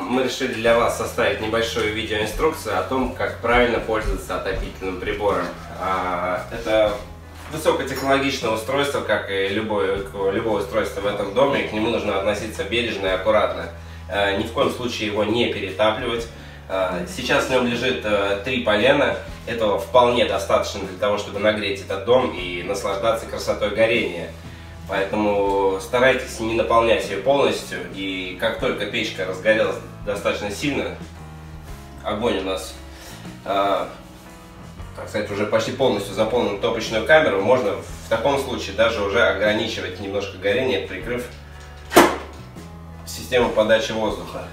мы решили для вас составить небольшую видеоинструкцию о том, как правильно пользоваться отопительным прибором. Это высокотехнологичное устройство, как и любое устройство в этом доме, к нему нужно относиться бережно и аккуратно. Ни в коем случае его не перетапливать. Сейчас в нем лежит 3 полена. Этого вполне достаточно для того, чтобы нагреть этот дом и наслаждаться красотой горения. Поэтому старайтесь не наполнять ее полностью. И как только печка разгорелась достаточно сильно, огонь у нас, так сказать, уже почти полностью заполнил топочную камеру, можно в таком случае даже уже ограничивать немножко горение, прикрыв систему подачи воздуха.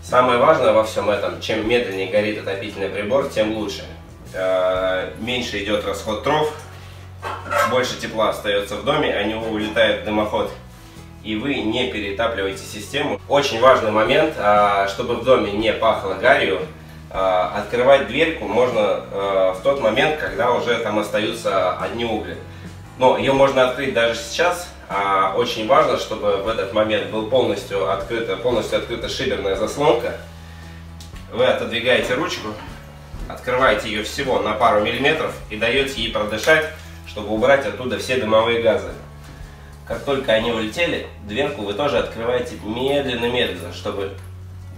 Самое важное во всем этом, чем медленнее горит отопительный прибор, тем лучше. Меньше идет расход дров, больше тепла остается в доме, а не улетает в дымоход. И вы не перетапливаете систему. Очень важный момент, чтобы в доме не пахло гарью, открывать дверьку можно в тот момент, когда уже там остаются одни угли. Но ее можно открыть даже сейчас. Очень важно, чтобы в этот момент была полностью открыта шиберная заслонка. Вы отодвигаете ручку, открываете ее всего на пару миллиметров и даете ей продышать, чтобы убрать оттуда все дымовые газы. Как только они улетели, дверку вы тоже открываете медленно-медленно, чтобы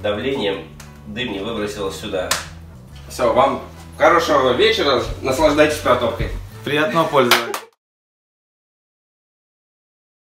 давлением дым не выбросилось сюда. Все, вам хорошего вечера, наслаждайтесь протопкой. Приятного пользования.